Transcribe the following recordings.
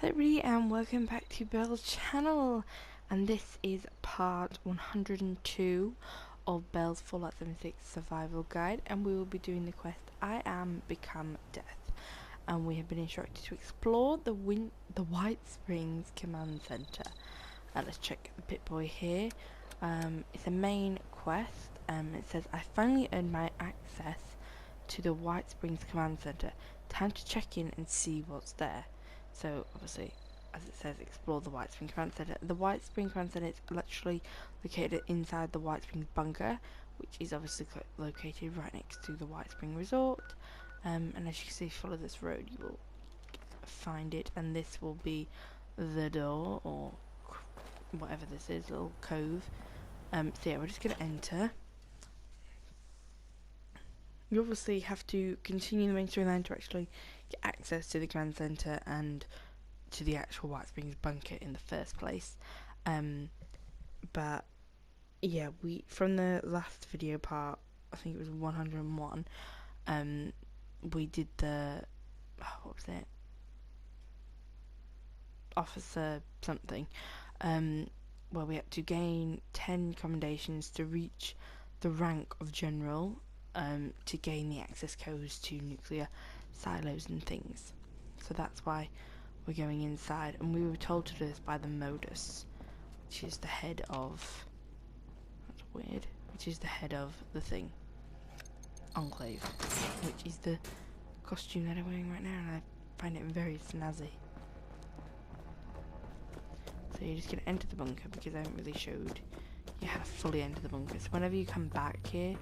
Hello everybody and welcome back to Belle's channel, and this is part 102 of Belle's Fallout 76 survival guide, and we will be doing the quest I Am Become Death, and we have been instructed to explore the White Springs Command Center. Let's check the Pip-Boy here. It's a main quest. It says I finally earned my access to the White Springs Command Center. Time to check in and see what's there. So obviously, as it says, explore the White Spring Command Center. The White Spring Command Center is literally located inside the White Springs bunker, which is obviously located right next to the White Spring Resort. And as you can see, follow this road, you will find it, and this will be the door, or whatever this is, little cove. So yeah, we're just gonna enter. You obviously have to continue the main storyline to actually get access to the command center and to the actual White Springs bunker in the first place. But yeah, from the last video part, I think it was 101, we did the, what was it? Officer something, where we had to gain 10 commendations to reach the rank of general, to gain the access codes to nuclear silos and things. So that's why we're going inside, and we were told to do this by the Modus, which is the head of, that's weird, which is the head of the thing, Enclave, which is the costume that I'm wearing right now, and I find it very snazzy. So you're just going to enter the bunker, because I haven't really showed you how to fully enter the bunker. So whenever you come back here,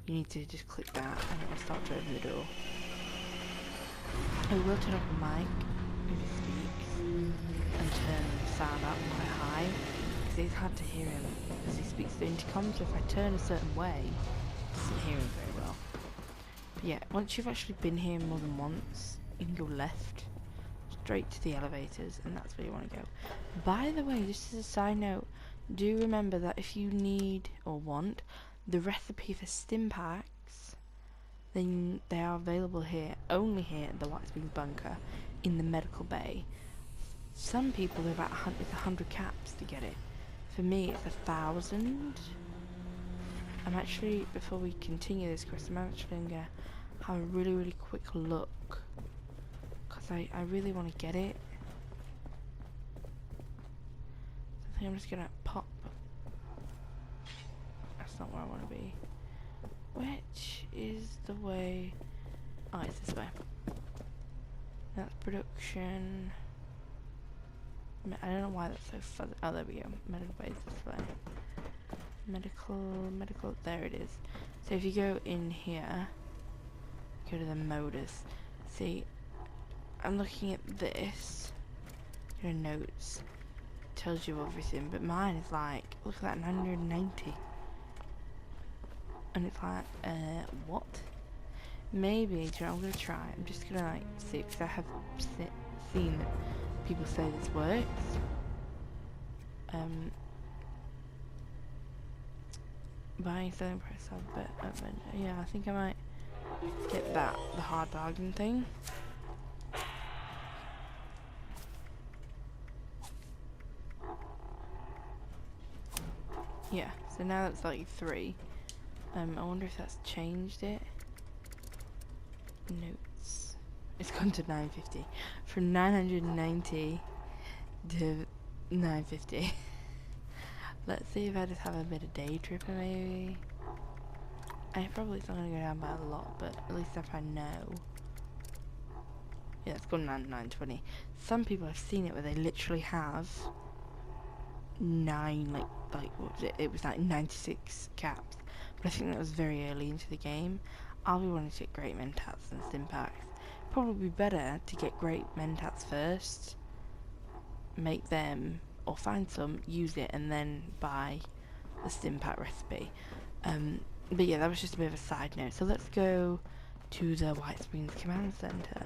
you need to just click that and it will start to open the door. I will turn off the mic if he speaks and turn the sound up quite high, because it's hard to hear him as he speaks to the intercom. So if I turn a certain way, I doesn't hear him very well. But yeah, once you've actually been here more than once, you can go left straight to the elevators, and that's where you want to go. By the way, just as a side note, do remember that if you need or want the recipe for stim packs, then they are available here, only here at the White Springs bunker in the medical bay. Some people are about 100 caps to get it. For me, it's 1,000. I'm actually, before we continue this quest, I'm gonna have a really quick look, because I really want to get it. I think I'm just gonna pop. That's not where I want to be. Which is the way? Oh, it's this way. That's production. I don't know why that's so fuzzy. Oh, there we go. Medical base this way. Medical. There it is. So if you go in here, go to the Modus. See, I'm looking at this. Go to notes. Tells you everything, but mine is like, look at that, 990. And it's like, what? Maybe, you know, I'm gonna try. I'm just gonna like see, because I have seen that people say this works. Buying, selling price of, but yeah, I think I might get that, the hard bargain thing. Yeah, so now it's like 3. I wonder if that's changed it. Notes. It's gone to 950. From 990 to 950. Let's see if I just have a bit of day tripper maybe. Probably it's not going to go down by a lot, but at least if I know. Yeah, it's gone down to 920. Some people have seen it where they literally have 9, like what was it? It was like 96 caps. But I think that was very early into the game. I'll be wanting to get great mentats and stim packs. Probably better to get great mentats first, make them, or find some, use it, and then buy the stim pack recipe. But yeah, that was just a bit of a side note. So let's go to the White Springs Command Center.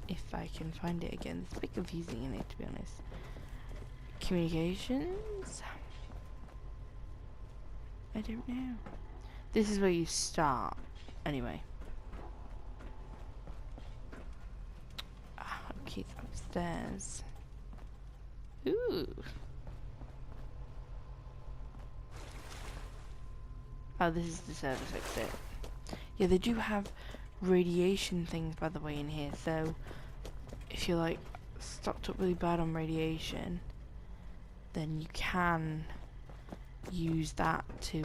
If I can find it again. It's a bit confusing in it, to be honest. Communications? I don't know. This is where you start. Anyway. it's upstairs. Ooh. Oh, this is the service exit. Yeah, they do have radiation things, by the way, in here. So, if you're like stocked up really bad on radiation, then you can use that to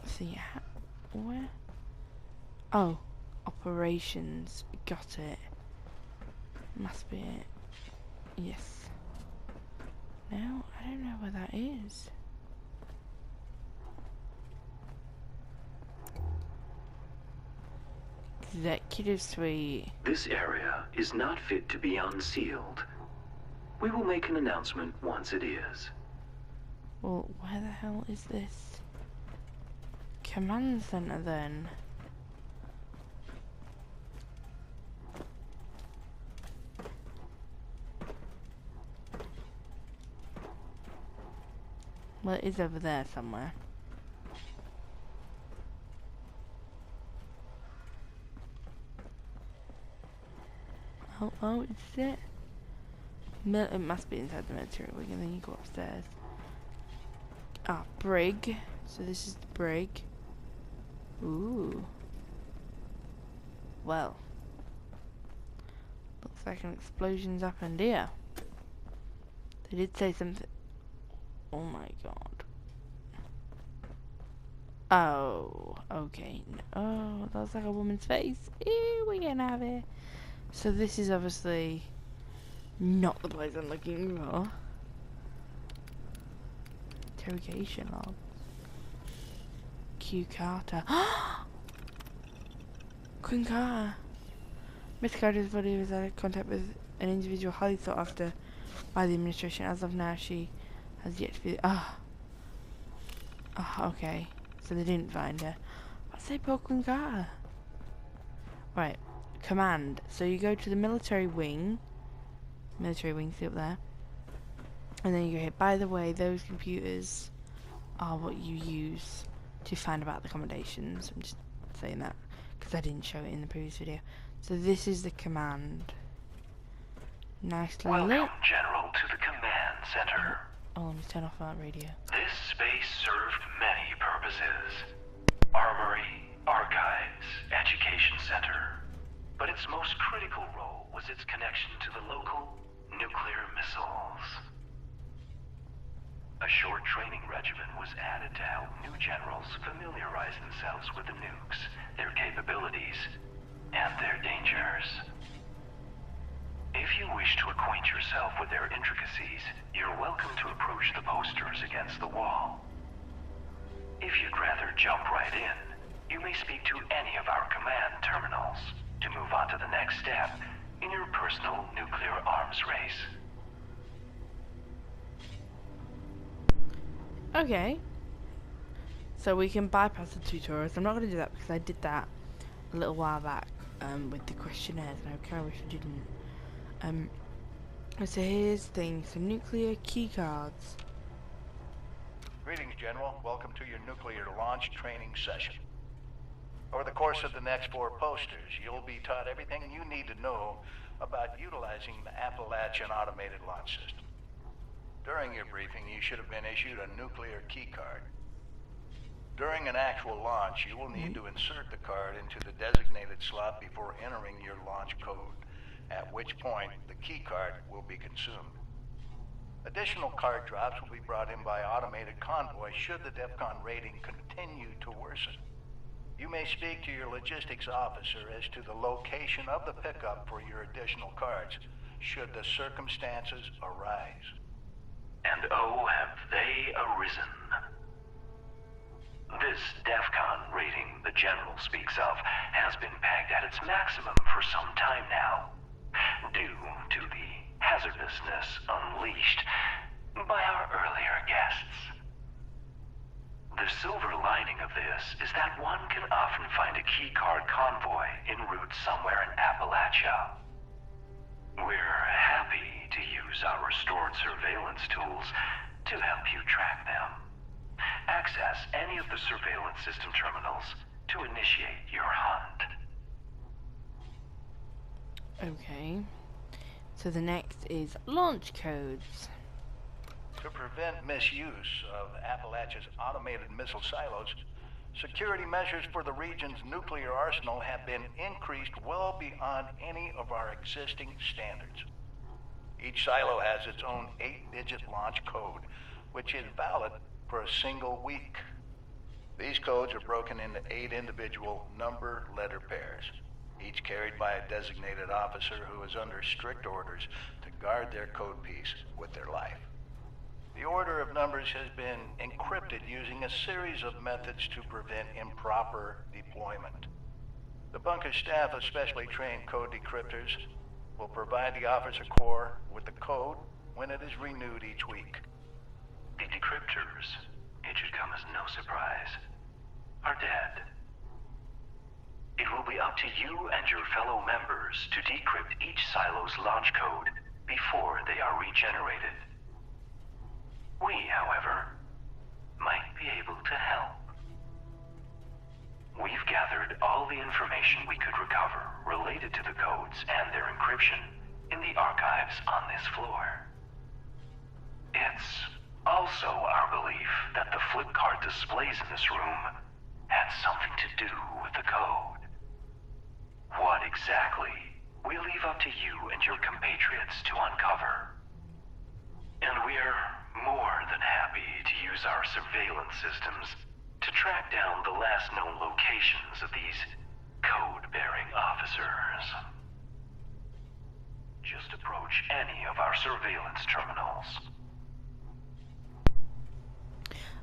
see where. Oh, operations. Got it. Must be it. Yes. No, I don't know where that is. Executive suite. This area is not fit to be unsealed. We will make an announcement once it is. Well, where the hell is this command center then? Well, it is over there somewhere. Oh, is it? It must be inside the military wing, and then you go upstairs. Ah, brig. So this is the brig. Ooh. Well. Looks like an explosion's happened here. They did say something. Oh my god. Oh, okay. Oh, that was like a woman's face. Ew, we can have it. So this is obviously not the place I'm looking for. Interrogation log. Q Carter. Queen Carter. Miss Carter's body was out of contact with an individual highly sought after by the administration. As of now, she has yet to be. Okay. So they didn't find her. I'd say poor Queen Carter. Right. Command. So you go to the military wing. Military wing, see up there. And then you go here. By the way, those computers are what you use to find about the accommodations. I'm just saying that because I didn't show it in the previous video. So this is the command. Nicely lit. Welcome, General, to the command center. Oh, let me turn off that radio. This space served many purposes. Armory, archives, education center. But its most critical role was its connection to the local nuclear missiles. A short training regimen was added to help new generals familiarize themselves with the nukes, their capabilities, and their dangers. If you wish to acquaint yourself with their intricacies, you're welcome to approach the posters against the wall. If you'd rather jump right in, you may speak to any of our command terminals to move on to the next step in your personal nuclear arms race. Okay. So we can bypass the tutorials. I'm not going to do that because I did that a little while back with the questionnaires, and I kind of wish I didn't. So here's the thing. So nuclear key cards. Greetings, General. Welcome to your nuclear launch training session. Over the course of the next 4 posters, you'll be taught everything you need to know about utilizing the Appalachian Automated Launch System. During your briefing, you should have been issued a nuclear key card. During an actual launch, you will need to insert the card into the designated slot before entering your launch code, at which point the key card will be consumed. Additional card drops will be brought in by automated convoy should the DEFCON rating continue to worsen. You may speak to your logistics officer as to the location of the pickup for your additional cards, should the circumstances arise. And oh, have they arisen. This DEFCON rating the General speaks of has been pegged at its maximum for some time now, due to the hazardousness unleashed by our earlier guests. The silver lining of this is that one can often find a keycard convoy en route somewhere in Appalachia. We're happy to use our restored surveillance tools to help you track them. Access any of the surveillance system terminals to initiate your hunt. Okay. So the next is launch codes. To prevent misuse of Appalachia's automated missile silos, security measures for the region's nuclear arsenal have been increased well beyond any of our existing standards. Each silo has its own 8-digit launch code, which is valid for a single week. These codes are broken into 8 individual number-letter pairs, each carried by a designated officer who is under strict orders to guard their code piece with their life. The order of numbers has been encrypted using a series of methods to prevent improper deployment. The bunker staff of specially trained code decryptors will provide the officer corps with the code when it is renewed each week. The decryptors, it should come as no surprise, are dead. It will be up to you and your fellow members to decrypt each silo's launch code before they are regenerated. We, however, might be able to help. We've gathered all the information we could recover related to the codes and their encryption in the archives on this floor. It's also our belief that the flip card displays in this room had something to do with the code. What exactly, we'll leave up to you and your compatriots to uncover. And we're more than happy to use our surveillance systems to track down the last known locations of these code-bearing officers. Just approach any of our surveillance terminals.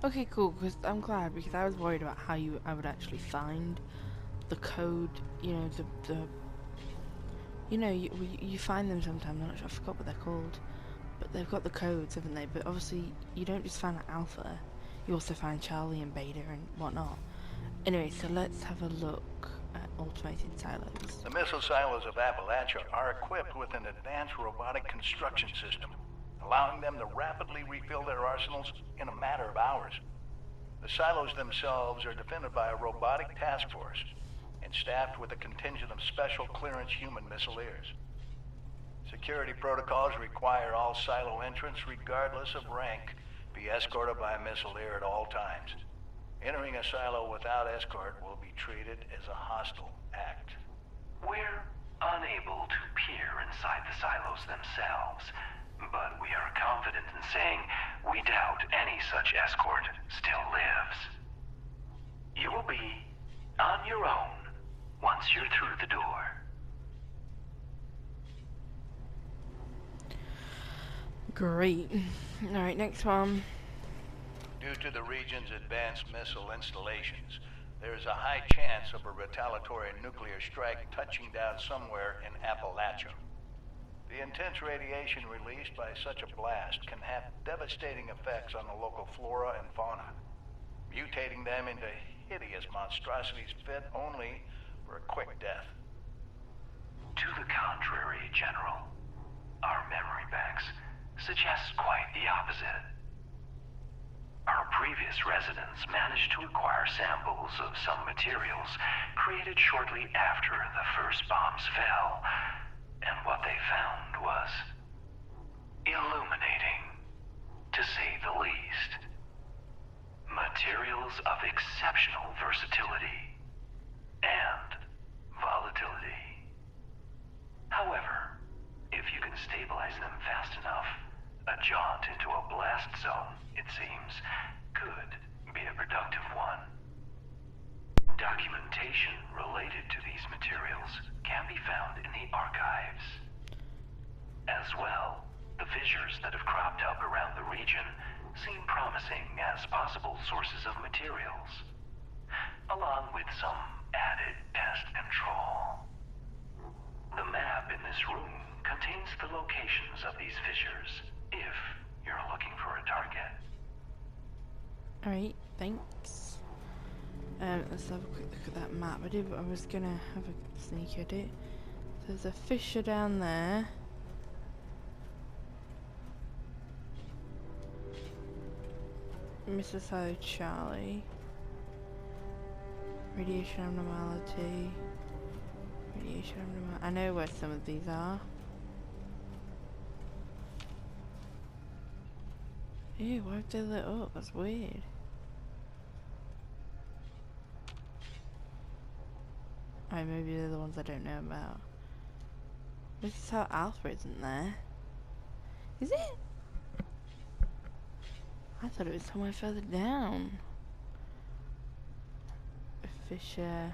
Okay, cool, because I'm glad, because I was worried about how I would actually find the code, you know, you find them sometimes. I forgot what they're called, but they've got the codes, haven't they? But obviously, you don't just find Alpha, you also find Charlie and Beta and whatnot. Anyway, so let's have a look at automated silos. The missile silos of Appalachia are equipped with an advanced robotic construction system, allowing them to rapidly refill their arsenals in a matter of hours. The silos themselves are defended by a robotic task force and staffed with a contingent of special clearance human missileers. Security protocols require all silo entrants, regardless of rank, be escorted by a missileer at all times. Entering a silo without escort will be treated as a hostile act. We're unable to peer inside the silos themselves, but we are confident in saying we doubt any such escort still lives. You will be on your own once you're through the door. Great. Alright, next one. Due to the region's advanced missile installations, there is a high chance of a retaliatory nuclear strike touching down somewhere in Appalachia. The intense radiation released by such a blast can have devastating effects on the local flora and fauna, mutating them into hideous monstrosities fit only for a quick death. To the contrary, General. Our memory banks suggest quite the opposite. Our previous residents managed to acquire samples of some materials created shortly after the first bombs fell, and what they found was illuminating, to say the least. Materials of exceptional versatility and volatility. However, if you can stabilize them fast enough, a jaunt into a blast zone, it seems, could be a productive one. Documentation related to these materials can be found in the archives. As well, the fissures that have cropped up around the region seem promising as possible sources of materials, along with some added pest control. The map in this room contains the locations of these fissures, if you're looking for a target. Alright, thanks. Let's have a quick look at that map. I was gonna have a sneak at it. There's a fissure down there. Mississippi Charlie. Radiation abnormality. radiation. I know where some of these are. Ew, why have they lit up? That's weird. Alright, maybe they're the ones I don't know about. This is how Alpha isn't there. Is it? I thought it was somewhere further down. Fisher.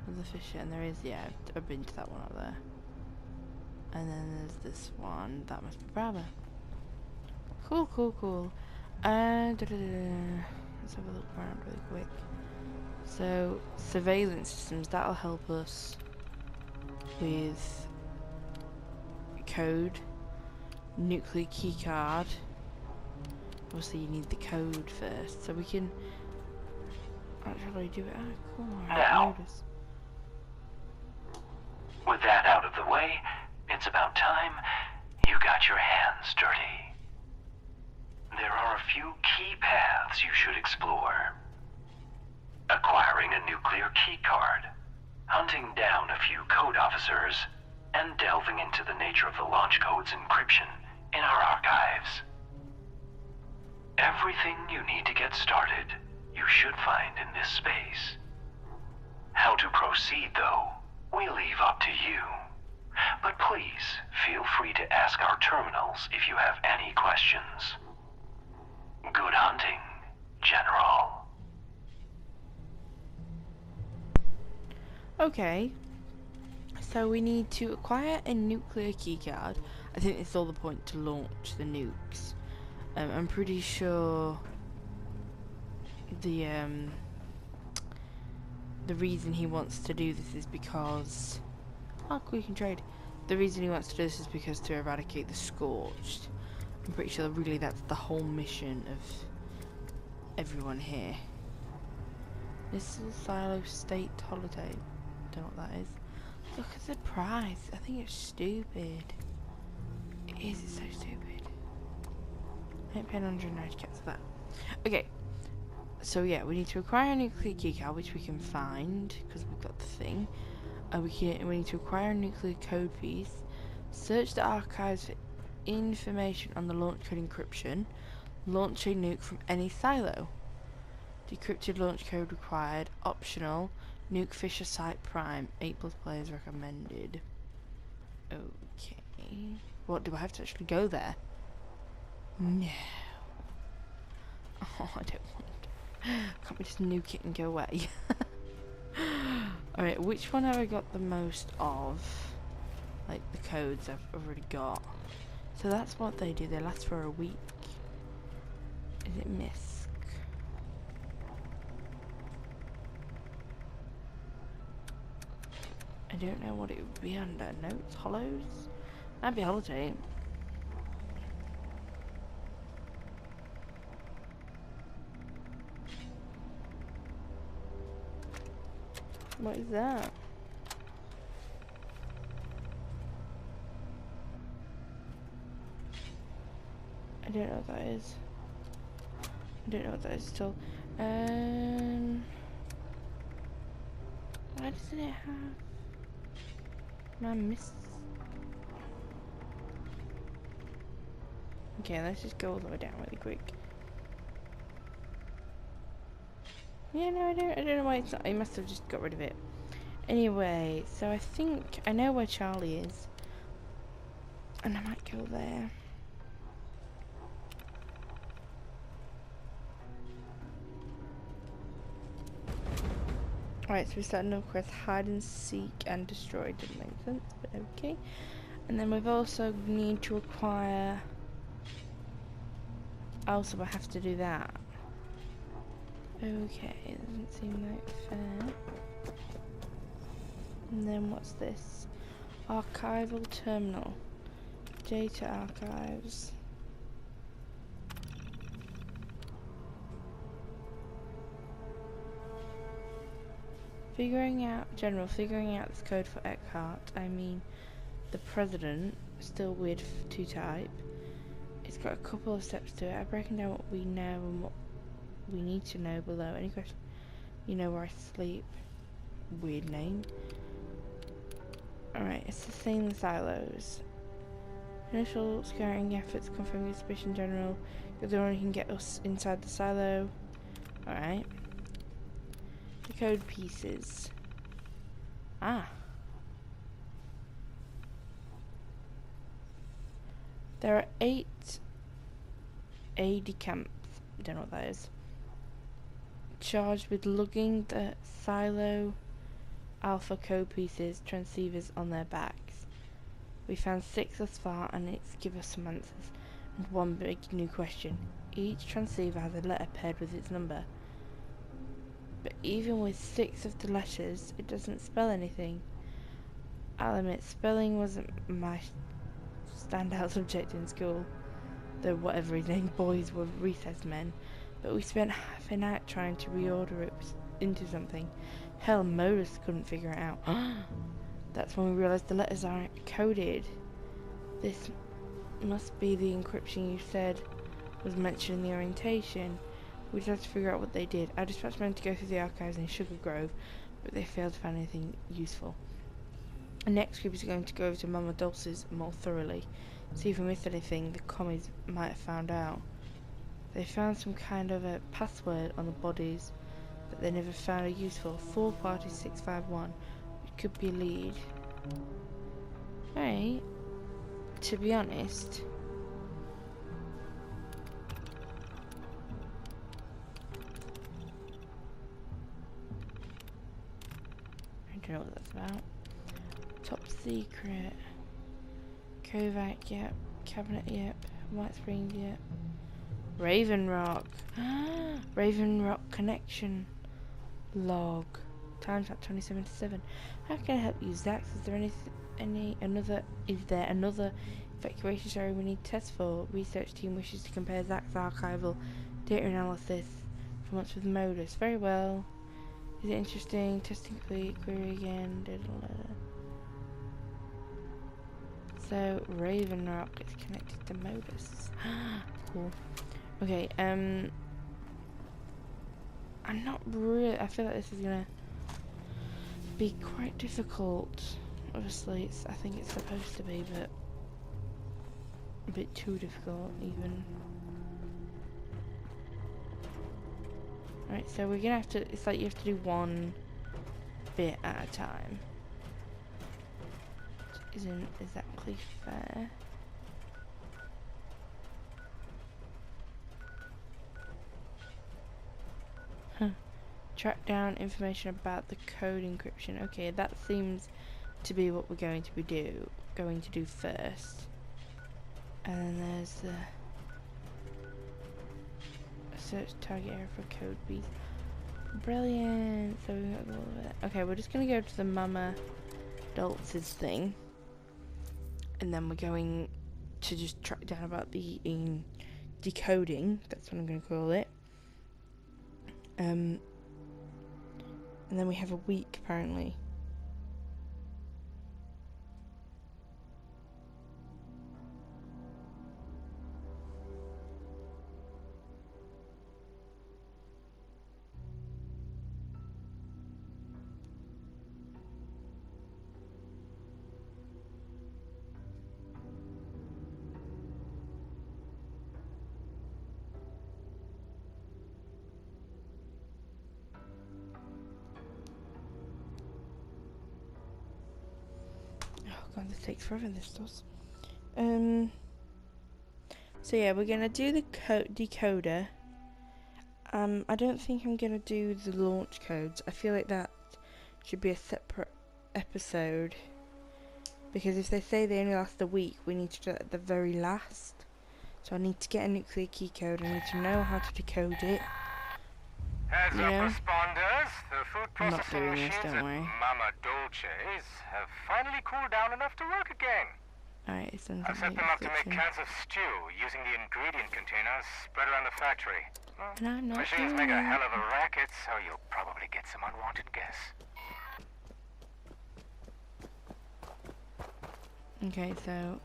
There's a Fisher, and there is, yeah, I've been to that one up there. And then there's this one, that must be Bravo. Cool, cool, cool. Let's have a look around really quick. So, surveillance systems, that'll help us with code, nuclear keycard. Obviously you need the code first, so we can actually do it. Oh, cool. Now, with that out of the way, it's about time you got your hands dirty. There are a few key paths you should explore. Acquiring a nuclear keycard, hunting down a few code officers, and delving into the nature of the launch code's encryption in our archives. Everything you need to get started, you should find in this space. How to proceed, though, we leave up to you. But please, feel free to ask our terminals if you have any questions. Good hunting, General. Okay, so we need to acquire a nuclear keycard. I think it's all the point to launch the nukes. I'm pretty sure the reason he wants to do this is because we can trade. The reason he wants to do this is because to eradicate the Scorched. I'm pretty sure really that's the whole mission of everyone here. Missile Silo State Holiday. Don't know what that is. Look at the price. I think it's stupid. It is, it's so stupid. I ain't paying 190 cats for that. Okay. So yeah, we need to acquire a nuclear keycard, which we can find because we've got the thing. We need to acquire a nuclear code piece. Search the archives for information on the launch code encryption. Launch a nuke from any silo. Decrypted launch code required. Optional. Nuke Fisher Site Prime. 8+ players recommended. Okay. What, do I have to actually go there? No. Oh, I don't want. Can't we just nuke it and go away? Alright, which one have I got the most of? Like the codes I've already got. So that's what they do. They last for a week. Is it MISC? I don't know what it would be under. Notes? Hollows? That'd be Holiday. What is that? I don't know what that is. I don't know what that is still. Why doesn't it have? I missed. Okay, let's just go all the way down really quick. Yeah, no, I don't know why it's not. I must have just got rid of it. Anyway, so I think I know where Charlie is, and I might go there. Alright, so we started another quest, hide and seek and destroy. Didn't make sense, but okay. And then we've also need to acquire. Also, I have to do that. Okay, it doesn't seem like fair. And then what's this? Archival terminal. Data archives. Figuring out this code for Eckhart. I mean, the president. Still weird to type. It's got a couple of steps to it. I've broken down what we know and what we need to know below. Any question? You know where I sleep. weird name. Alright, it's the same as silos. Initial scouting efforts confirming suspicion general. You're the one who can get us inside the silo. Alright. The code pieces. Ah. There are 8 AD camps, don't know what that is, charged with lugging the silo alpha code pieces transceivers on their backs. We found 6 thus far, and it's give us some answers and one big new question. Each transceiver has a letter paired with its number, but even with 6 of the letters it doesn't spell anything. I'll admit spelling wasn't my standout subject in school, though whatever his name, boys were recess men, but we spent half an hour trying to reorder it into something. Hell, Modus couldn't figure it out. That's when we realised the letters aren't coded. This must be the encryption you said was mentioned in the orientation. We just had to figure out what they did. I dispatched men to go through the archives in Sugar Grove, but they failed to find anything useful. The next group is going to go over to Mama Dulce's more thoroughly, see if we missed anything the commies might have found out. They found some kind of a password on the bodies that they never found a use for. 4 party 651, which could be a lead. Right. To be honest, I don't know what that's about. Top secret. Kovac, yep. Cabinet, yep. White Springs, yep. Raven Rock. Raven Rock connection log. Time's at 27:07. How can I help you, Zax? Is there another evacuation story we need tests for? Research team wishes to compare Zax's archival data analysis for months with Modus. Very well. Is it interesting? Testing complete. Query again. So Raven Rock is connected to Modus. Cool. Okay, I'm not really, I feel like this is gonna be quite difficult. Obviously, I think it's supposed to be, but a bit too difficult even. Right, so we're gonna have to, it's like you have to do one bit at a time. Which isn't exactly fair. Track down information about the code encryption. Okay, that seems to be what we're going to do first. And then there's the search target area for code piece. Brilliant. So we got all of it. Okay, we're just gonna go to the Mama Dulce's thing, and then we're going to just track down about the decoding. That's what I'm gonna call it. And then we have a week apparently. God, this takes forever, this does. So yeah, we're gonna do the decoder. I don't think I'm gonna do the launch codes. I feel like that should be a separate episode, because if they say they only last a week, we need to do it at the very last. So I need to get a nuclear key code. I need to know how to decode it. Heads up, responders. The food I'm not processing doing this, machines don't at worry. Mama Dolce's have finally cooled down enough to work again. Alright, it's done. I've set them up to make cans of stew using the ingredient containers spread around the factory. And I'm not Machines doing make a it. hell of a racket, so you'll probably get some unwanted guests. Okay, so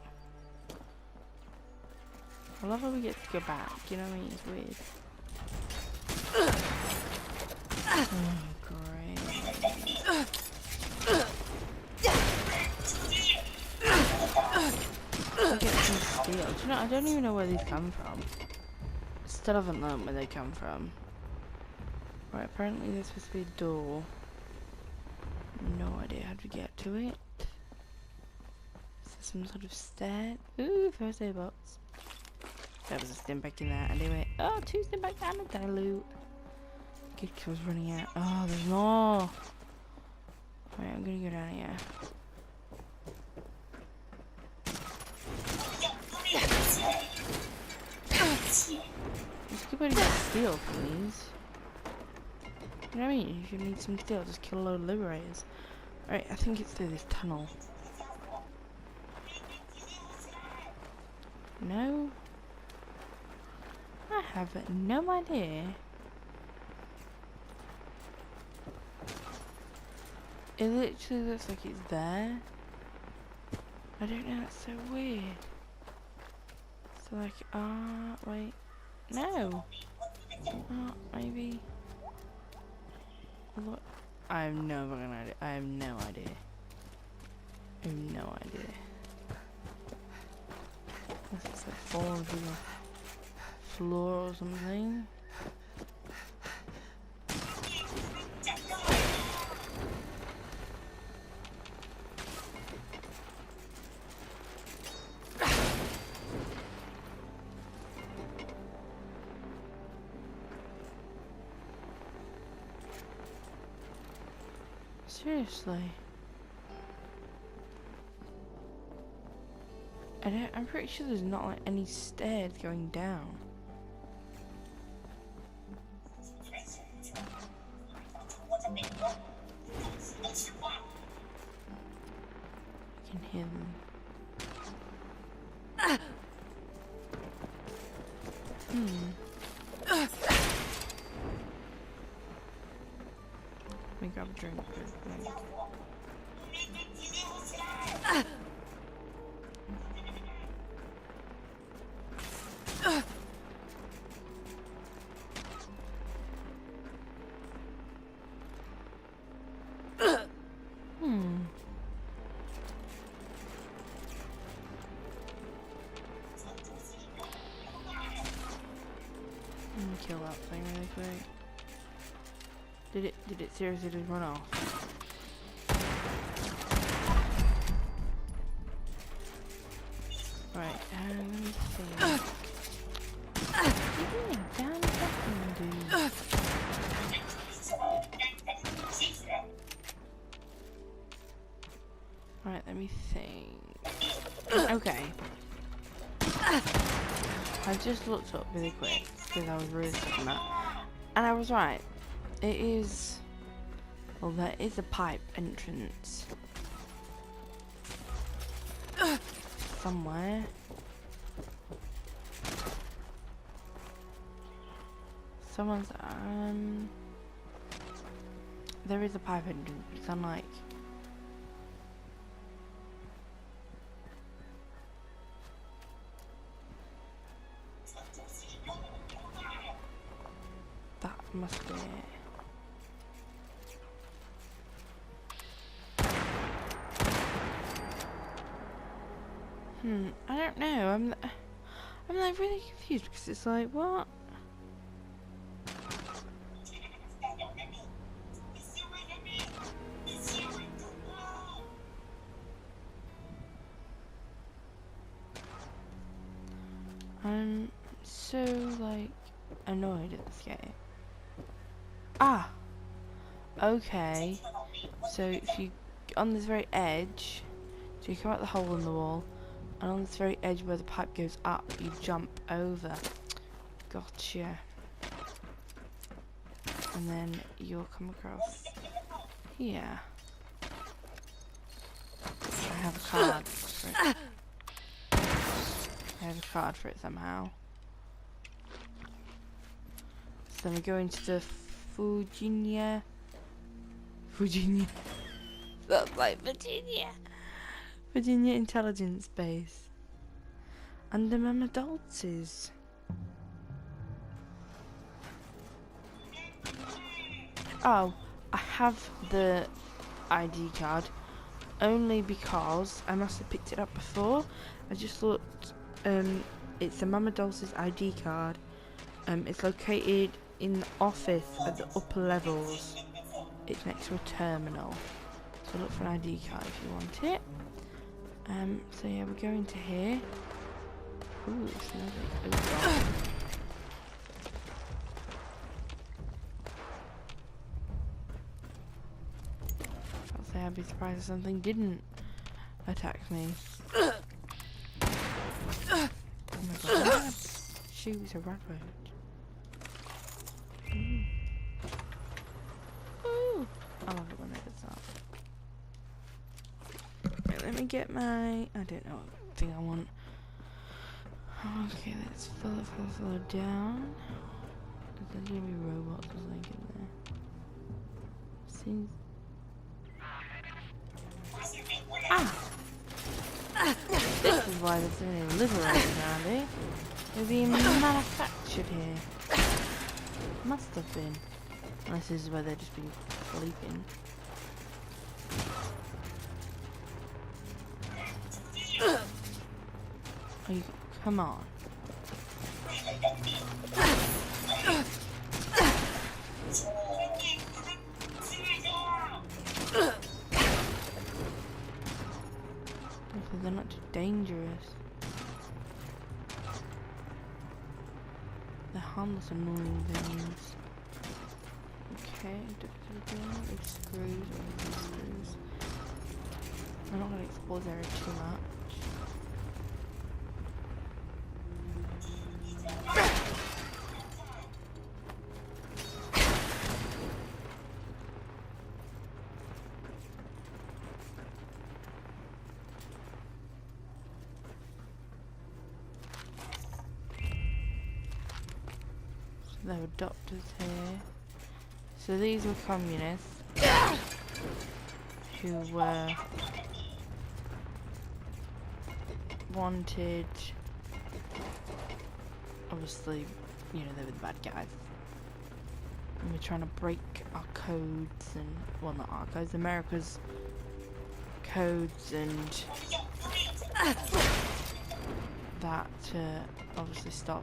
I love how we get to go back. You know what I mean? It's weird. Oh, great. Do you know, I don't even know where these come from. Still haven't learned where they come from. Right, apparently there's supposed to be a door. No idea how to get to it. Is there some sort of stair? Ooh, first aid box. There was a Stimpak in there. Anyway, oh, 2 Stimpak and a dilute. Good, 'cause I was running out. Oh, there's more. Right, I'm gonna go down here. Just keep getting steel from these. You know what I mean? If you need some steel, just kill a load of liberators. Right, I think it's through this tunnel. No? I have no idea. It literally looks like it's there. I don't know, that's so weird. So like, wait. No! Maybe. What? I have no fucking idea. I have no idea. I have no idea. Unless it's like falling through the floor or something. Seriously. I'm pretty sure there's not like any stairs going down. I can hear them. Let me grab a drink. Let me kill that thing really quick. Did it seriously just run off? Right, let me see. Give me a damn second, dude. Right, let me think. Okay. I just looked up really quick because I was really stuck on that. And I was right. It is... Well, there is a pipe entrance. Somewhere. Someone's... There is a pipe entrance, but it's unlike... That must be it. I don't know. I'm like really confused because it's like what? I'm so like annoyed at this game. Ah, okay. So if you on this very edge, so you come out the hole in the wall. And on this very edge where the pipe goes up, you jump over. Gotcha. And then you'll come across here. I have a card for it. I have a card for it somehow. So then we go into the Virginia. That's like Virginia. Virginia Intelligence Base. And the Mamadolces. Oh, I have the ID card only because I must have picked it up before. I just looked It's a Mama Dulce's ID card. It's located in the office at the upper levels. It's next to a terminal. So look for an ID card if you want it. So yeah, we're going to here. Ooh, it's another. I'll say I'd be surprised if something didn't attack me. Oh my god. Shoot, it's a rat roach. Ooh. I love it when it does that. Right, let me get my... I don't know what thing I want. Okay, let's follow down. There's gonna be robots or something in there. Seems... This is why there's so many liberators around here. They're being manufactured here. Must have been. Unless this is where they're just been sleeping. Oh, you, come on. Hopefully they're not too dangerous. They're harmless, annoying things. Okay, with screws. I'm not going to explore the area too much. There were doctors here. So these were communists who were wanted, obviously, you know, they were the bad guys. And we're trying to break our codes and, well, not our codes, America's codes and that to obviously stop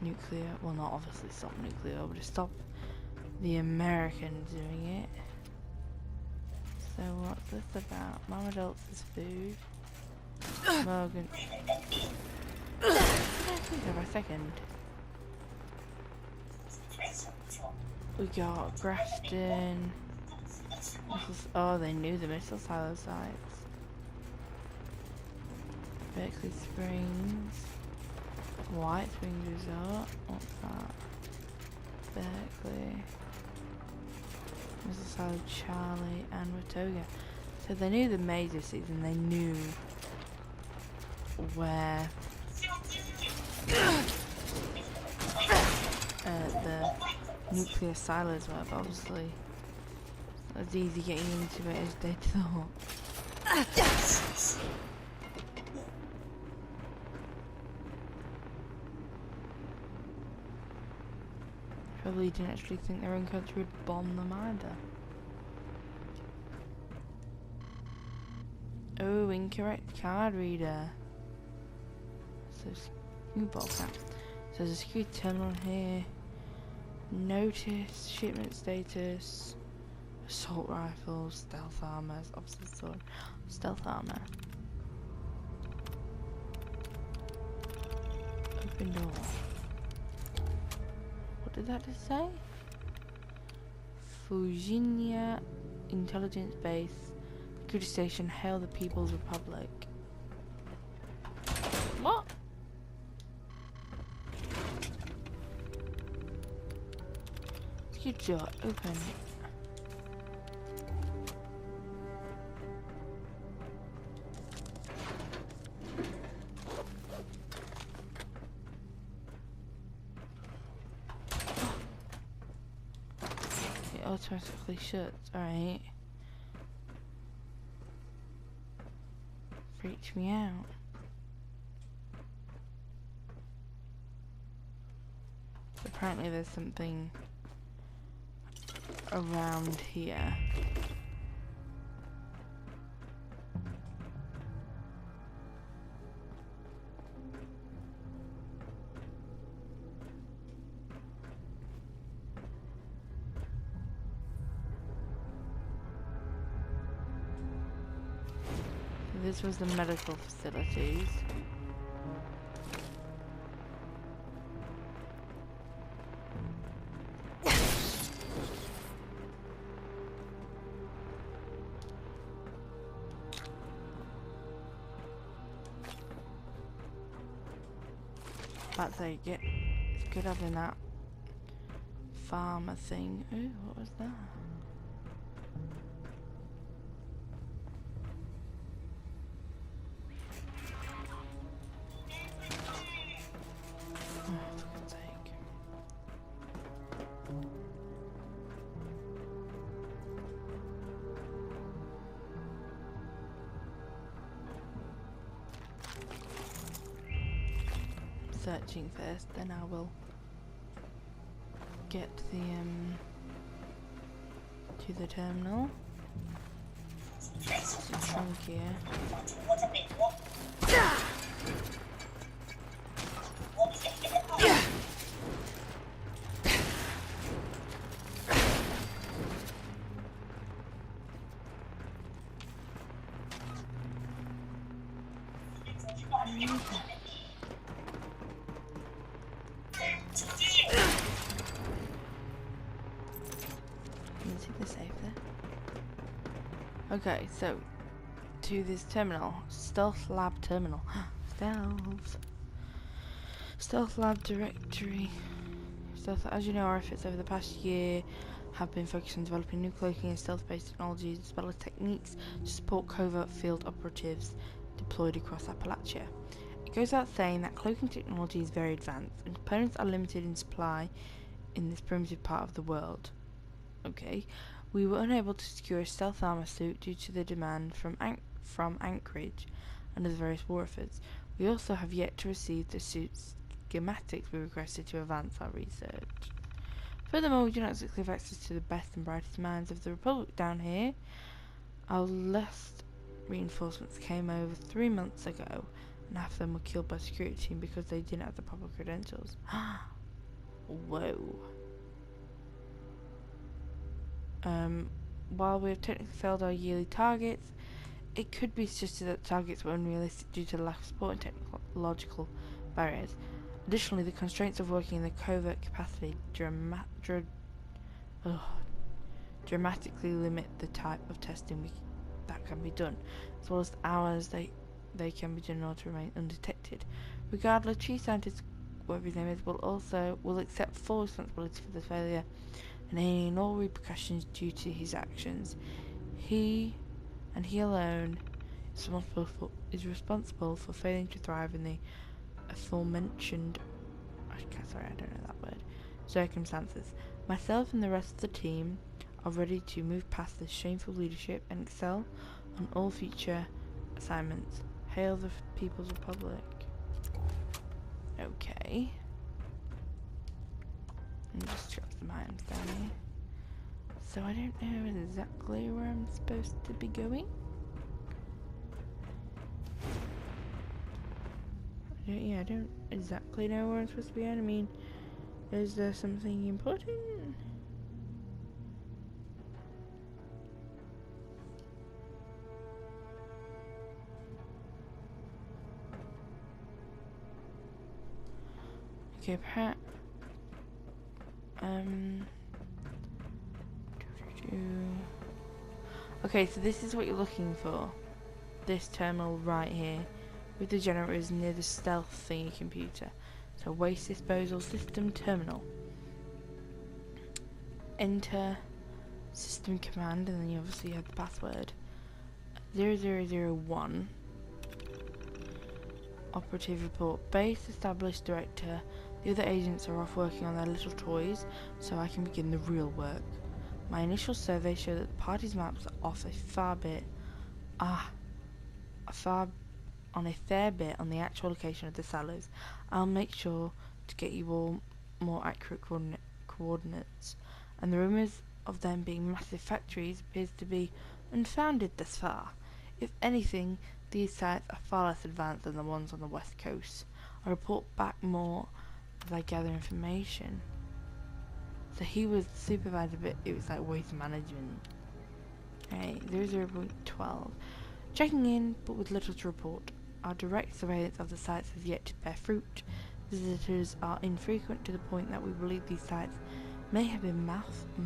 nuclear, well, not obviously stop nuclear, but to stop the Americans doing it. So what's this about? Mama Dulce's food. Morgan. I think of a second. We got Grafton. Oh, they knew the missile silo sites. Berkeley Springs. White Springs Resort. What's that? Berkeley. Missile Silo Charlie and Watoga. So they knew the major cities and they knew where the nuclear silos were, but obviously it's easy getting into it as they thought. Probably didn't actually think their own country would bomb them either. Oh, incorrect card reader. So, U-boat cap. So there's a security terminal here. Notice, shipment status, assault rifles, stealth armor, opposite sword, stealth armor. Open door. What did that just say? Fujinia Intelligence Base, security station, hail the People's Republic. What? Security door, open. Automatically shuts, alright. Freaks me out. Apparently there's something around here. This was the medical facilities. That's how you get. It's good having that farmer thing. Ooh, what was that? Oh, for God's sake. Searching first, then I will get to the terminal. There's a trunk here. Can you see the safe there? Okay, so to this terminal, stealth lab terminal. Stealth lab directory. Stealth, as you know, our efforts over the past year have been focused on developing new cloaking and stealth-based technologies as well as techniques to support covert field operatives deployed across Appalachia. It goes without saying that cloaking technology is very advanced and components are limited in supply in this primitive part of the world. Okay, we were unable to secure a stealth armor suit due to the demand from Anchorage and the various war efforts. We also have yet to receive the suit's schematics we requested to advance our research. Furthermore, we do not exactly have access to the best and brightest minds of the Republic down here. Our last reinforcements came over 3 months ago, and half of them were killed by the security team because they didn't have the proper credentials. Whoa. While we have technically failed our yearly targets, it could be suggested that the targets were unrealistic due to the lack of support and technological barriers. Additionally, the constraints of working in the covert capacity dramatically limit the type of testing that can be done, as well as the hours they can be done in order to remain undetected. Regardless, Chief Scientist, whatever his name is, will accept full responsibility for the failure and any all repercussions due to his actions. He, and he alone, is responsible for failing to thrive in the aforementioned circumstances. Myself and the rest of the team are ready to move past this shameful leadership and excel on all future assignments. Hail the People's Republic. Okay. And just drop some items down here. So I don't know exactly where I'm supposed to be going. I don't exactly know where I'm supposed to be at. I mean, is there something important? Okay, okay, so this is what you're looking for. This terminal right here, with the generators near the stealth thingy computer. So waste disposal system terminal. Enter system command, and then you obviously have the password. 0001. Operative report. Base established director. The other agents are off working on their little toys, so I can begin the real work. My initial survey showed that the party's maps are off a fair bit on the actual location of the silos. I'll make sure to get you all more accurate coordinates, and the rumours of them being massive factories appears to be unfounded thus far. If anything, these sites are far less advanced than the ones on the west coast. I'll report back more as I gather information. So he was the supervisor, but it was like waste management. Okay, 00.12. Checking in, but with little to report. Our direct surveillance of the sites has yet to bear fruit. Visitors are infrequent to the point that we believe these sites may have been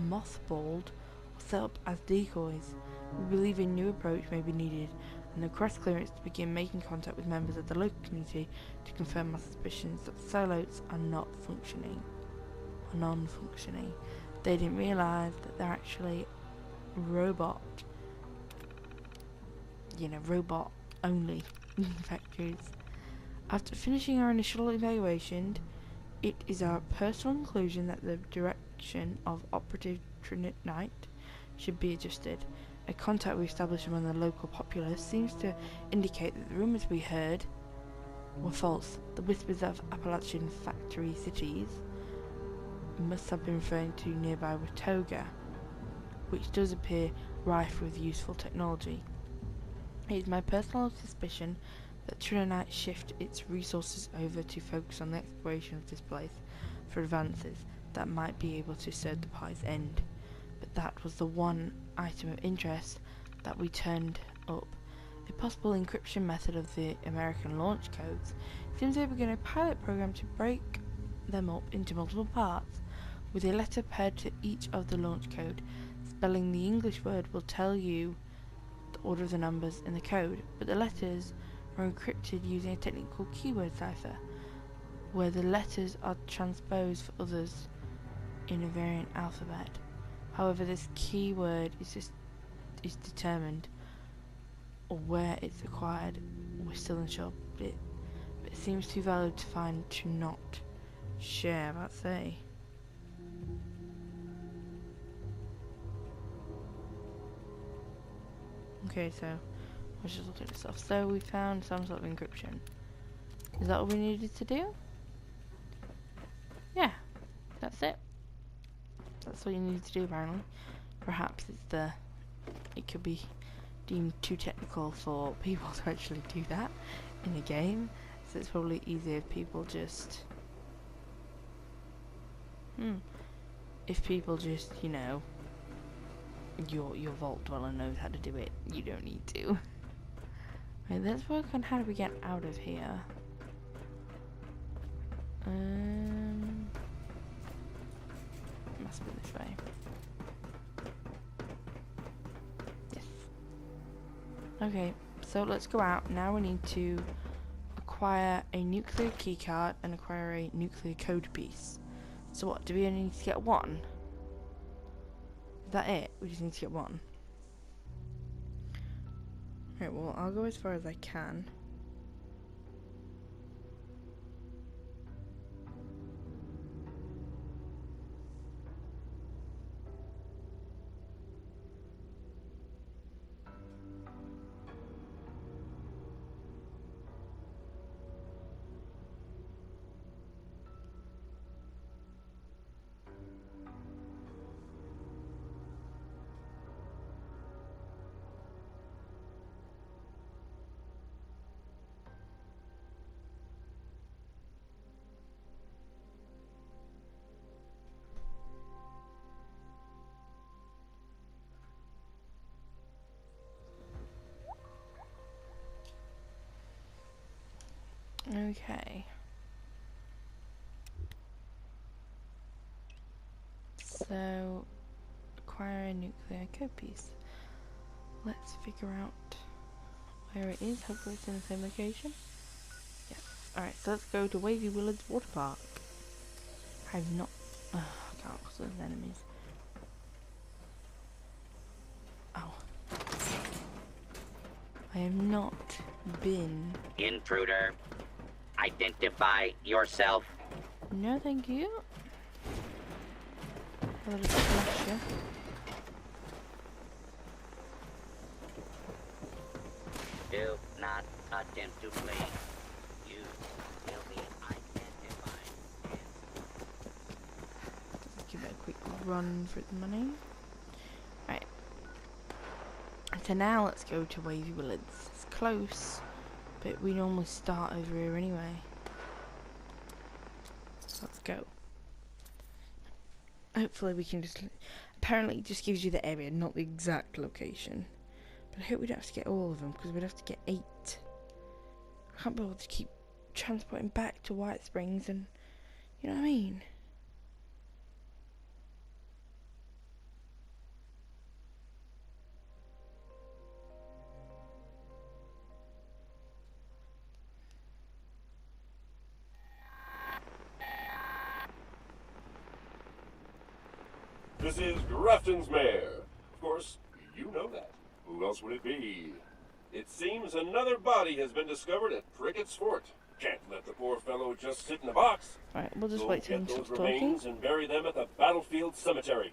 mothballed or set up as decoys. We believe a new approach may be needed and request clearance to begin making contact with members of the local community to confirm our suspicions that the Solotes are not functioning or non-functioning. They didn't realise that they're actually robot only factories. After finishing our initial evaluation, it is our personal conclusion that the direction of Operative Trinite should be adjusted. A contact we established among the local populace seems to indicate that the rumours we heard were false. The whispers of Appalachian factory cities must have been referring to nearby Watoga, which does appear rife with useful technology. It is my personal suspicion that Trinite shift its resources over to focus on the exploration of this place for advances that might be able to serve the party's end. But that was the one item of interest that we turned up. A possible encryption method of the American launch codes. It seems they began a pilot program to break them up into multiple parts, with a letter paired to each of the launch code. Spelling the English word will tell you the order of the numbers in the code, but the letters are encrypted using a technique called keyword cipher, where the letters are transposed for others in a variant alphabet. However, this keyword is determined, or where it's acquired, we're still unsure, but it seems too valid to find to not share, let's say. Okay, so let's just look at this stuff. So we found some sort of encryption. Is that all we needed to do? Yeah, that's it. That's what you need to do apparently. Perhaps it could be deemed too technical for people to actually do that in a game. So it's probably easier if people just you know, your vault dweller knows how to do it. You don't need to. Right, let's work on how do we get out of here. Must be this way. Yes. Okay, so let's go out. Now we need to acquire a nuclear keycard and acquire a nuclear code piece. So what, do we only need to get one? Is that it? We just need to get one. Right, well, I'll go as far as I can. Okay. So, acquire a nuclear code piece. Let's figure out where it is. Hopefully it's in the same location. Yes. Alright, so let's go to Wavy Willards Water Park. I've not... I can't because there's enemies. Oh. I have not been... Intruder. Identify yourself. No, thank you. I'll just flash you. Do not attempt to flee. You will be identified. Give it a quick run for the money. Right. So now let's go to Wavy Willards. It's close, but we normally start over here anyway. So let's go. Hopefully we can just... Apparently it just gives you the area, not the exact location. But I hope we don't have to get all of them, because we'd have to get 8. I can't be able to keep transporting back to White Springs and... You know what I mean? This is Grafton's mayor. Of course, you know that. Who else would it be? It seems another body has been discovered at Prickett's Fort. Can't let the poor fellow just sit in a box. Right, we'll just Go wait till he get those stops talking. remains and bury them at the battlefield cemetery.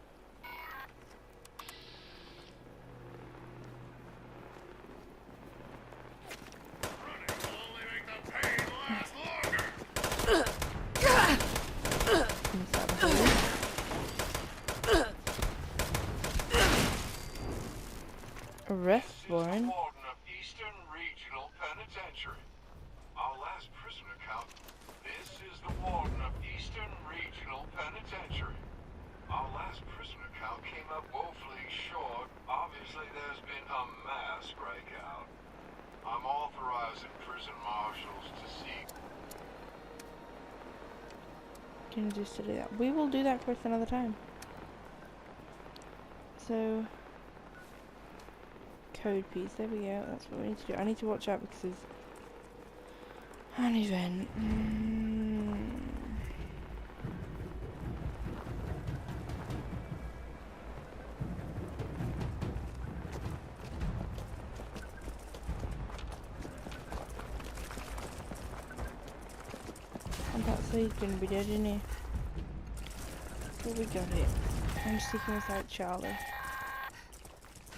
Arrest warrant. Warden of Eastern Regional Penitentiary. Our last prisoner count. This is the Warden of Eastern Regional Penitentiary. Our last prisoner count came up woefully short. Obviously, there's been a mass breakout. I'm authorizing prison marshals to seek. Can you just do that? We will do that quest another time. So, code piece. There we go. That's what we need to do. I need to watch out because there's an event. And that's how he's gonna be dead, isn't he? But we got it. I'm sticking without Charlie.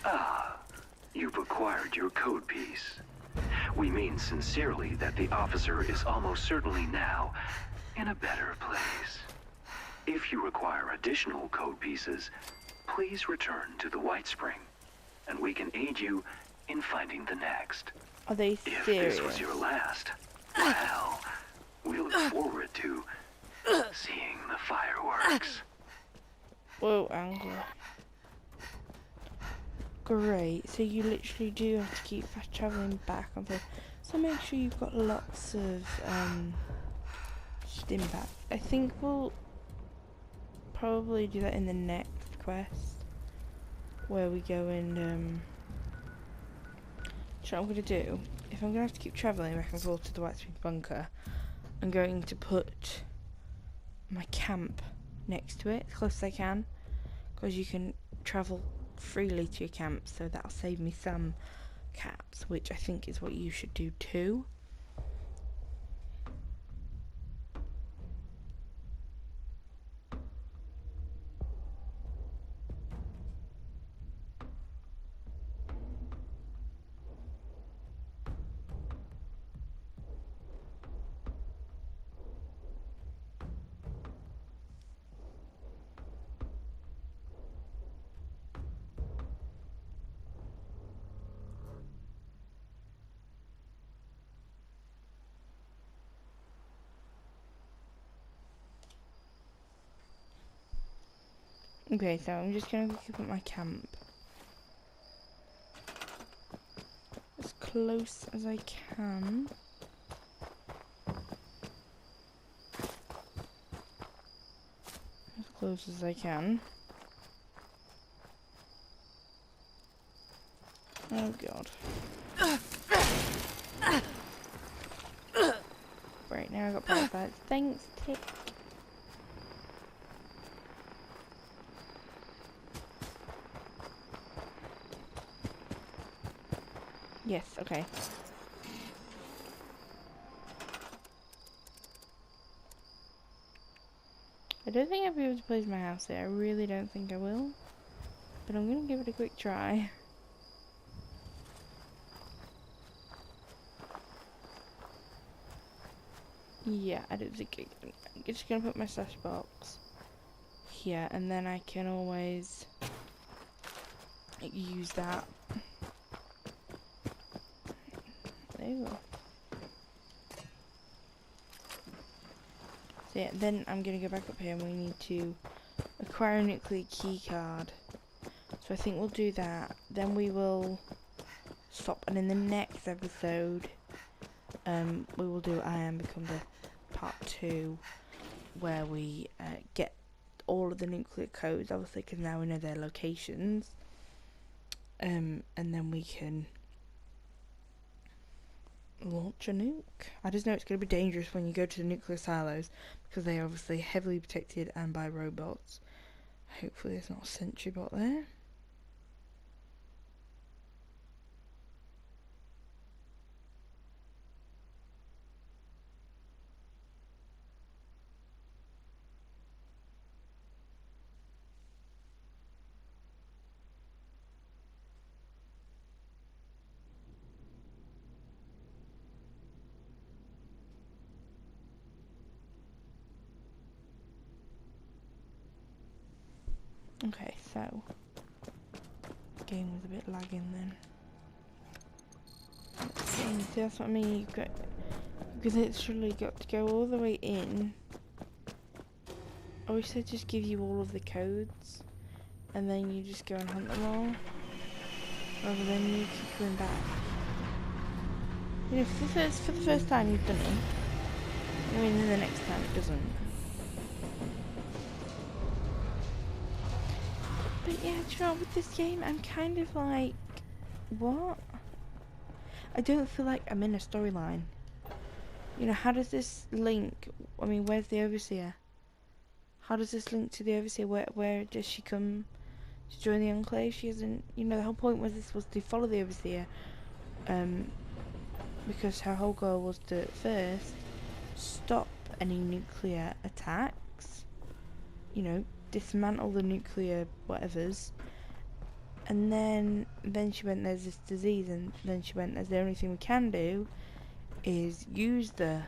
Ah, you've acquired your code piece. We mean sincerely that the officer is almost certainly now in a better place. If you require additional code pieces, please return to the White Spring, and we can aid you in finding the next. Are they If serious? this was your last, well, we look forward to seeing the fireworks. Whoa, Angler. Great, so you literally do have to keep fast travelling back and forth. So make sure you've got lots of stim back. I think we'll probably do that in the next quest, where we go and so what I'm gonna do, if I'm gonna have to keep travelling back and forth to the White Springs bunker, I'm going to put my camp next to it as close as I can, because you can travel freely to your camp, so that'll save me some caps, which I think is what you should do too. Okay, so I'm just gonna keep at my camp as close as I can. As close as I can. Oh god. Right, now I got parasites. Thanks, Tick. Yes, okay. I don't think I'll be able to place my house there. I really don't think I will. But I'm gonna give it a quick try. Yeah, I don't think I'm just gonna put my stash box here, and then I can always use that. There you go. So yeah, then I'm gonna go back up here and we need to acquire a nuclear key card. So I think we'll do that. Then we will stop, and in the next episode, we will do I Am Become the part 2, where we get all of the nuclear codes, obviously, because now we know their locations, and then we can launch a nuke. I just know it's going to be dangerous when you go to the nuclear silos, because they are obviously heavily protected and by robots. Hopefully there's not a sentry bot there. Okay, so the game was a bit lagging then. See, that's what I mean. You've literally got to go all the way in. I wish they'd just give you all of the codes, and then you just go and hunt them all, rather than you keep going back. You know, for the first time you've done it, I mean, then the next time it doesn't. But yeah, do you know, with this game, I'm kind of like, what? I don't feel like I'm in a storyline. You know, how does this link? I mean, where's the Overseer? How does this link to the Overseer? Where does she come to join the Enclave? She hasn't, you know, the whole point was this was to follow the Overseer. Because her whole goal was to first stop any nuclear attacks. You know, dismantle the nuclear whatevers, and then she went, there's this disease, and then she went, there's the only thing we can do is use the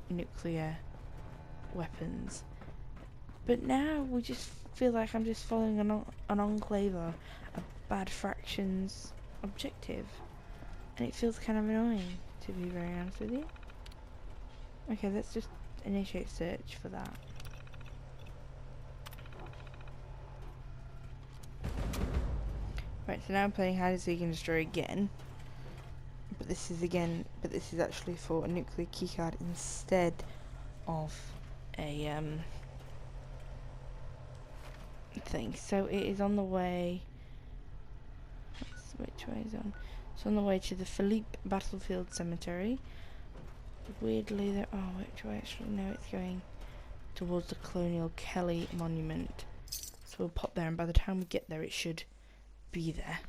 nuclear weapons. But now we just feel like I'm just following an Enclave or a bad faction's objective, and it feels kind of annoying, to be very honest with you. Okay, let's just initiate search for that. Right, so now I'm playing Hide and Seek and Destroy again. But this is actually for a nuclear keycard instead of a thing. So it is on the way. Which way is it on? It's on the way to the Philippe Battlefield Cemetery. Weirdly, there. Oh, which way? Actually, no, it's going towards the Colonial Kelly Monument. So we'll pop there, and by the time we get there, it should be there.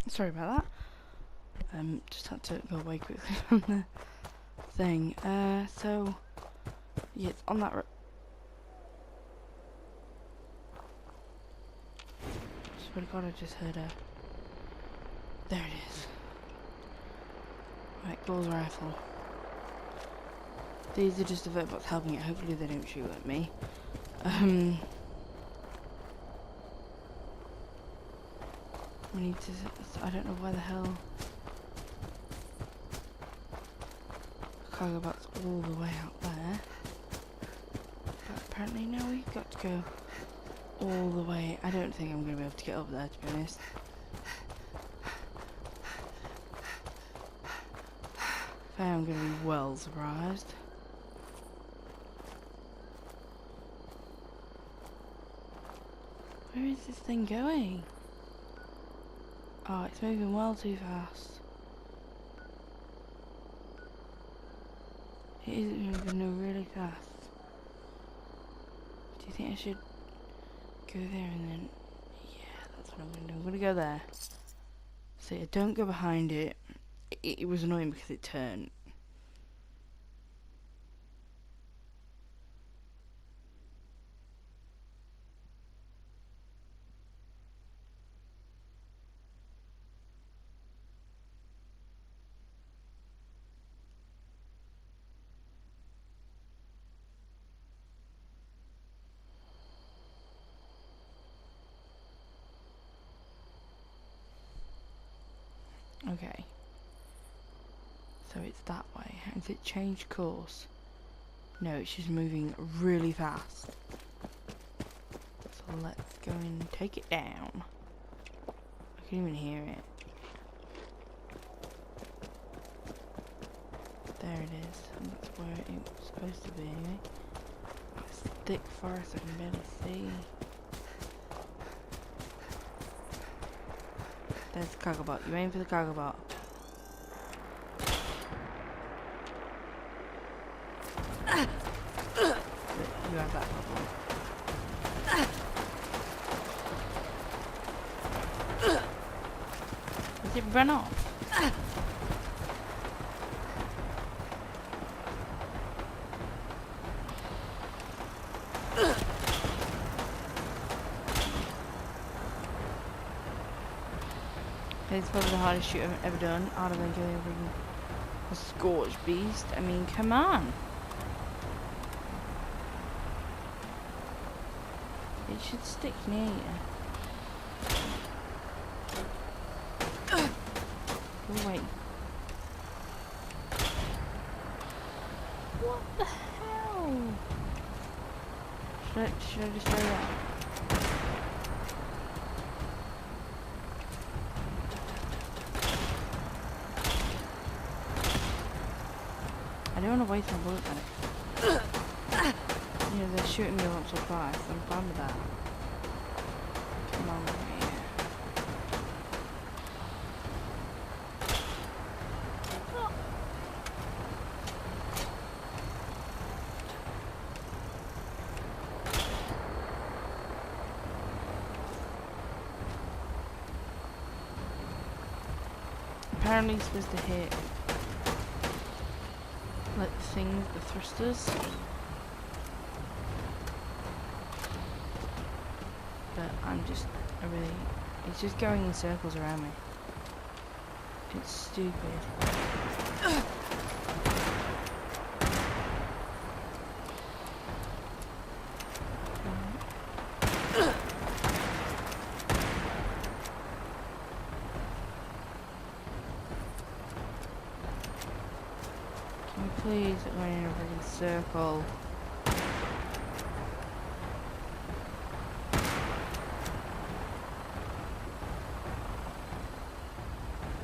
Sorry about that. Just had to go away quickly from the thing. So yeah, it's on that swear to God, I just heard a. There it is. Right, Gaull's rifle. These are just the Vertbots helping it. Hopefully they don't shoot at me. We need to. I don't know where the hell. Cargo bot's all the way out there. But apparently now we've got to go all the way. I don't think I'm going to be able to get up there, to be honest. I am going to be well surprised. Where is this thing going? Oh, it's moving well too fast. It isn't moving really fast. Do you think I should go there and then... Yeah, That's what I'm gonna do. I'm gonna go there. So yeah, don't go behind it. It was annoying because it turned. Okay. So it's that way. Has it changed course? No, it's just moving really fast. So let's go and take it down. I can even hear it. There it is. And that's where it was supposed to be anyway. It's thick forest, I can barely see. There's the cargo bot. You're aiming for the cargo bot. You have that problem. Does it run off? It's probably the hardest shoot I've ever done. Harder than killing a scorched beast. I mean, come on. It should stick near you. Oh, wait. What the hell? Should I destroy that? I don't want to waste my bullets on it. You know, they're shooting me once or twice. I'm fine with that. Come on, yeah. Apparently it's supposed to hit like the things, the thrusters. But it's just going in circles around me. It's stupid. Can we please run in a freaking circle?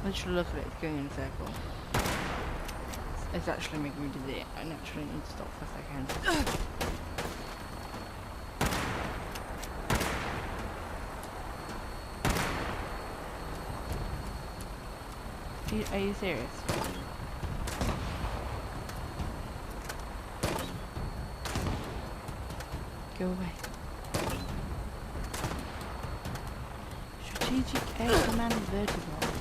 Literally look at it, it's going in a circle. It's actually making me dizzy. I naturally need to stop for a second. Are you serious? Go away. Strategic Air Command Vertibot.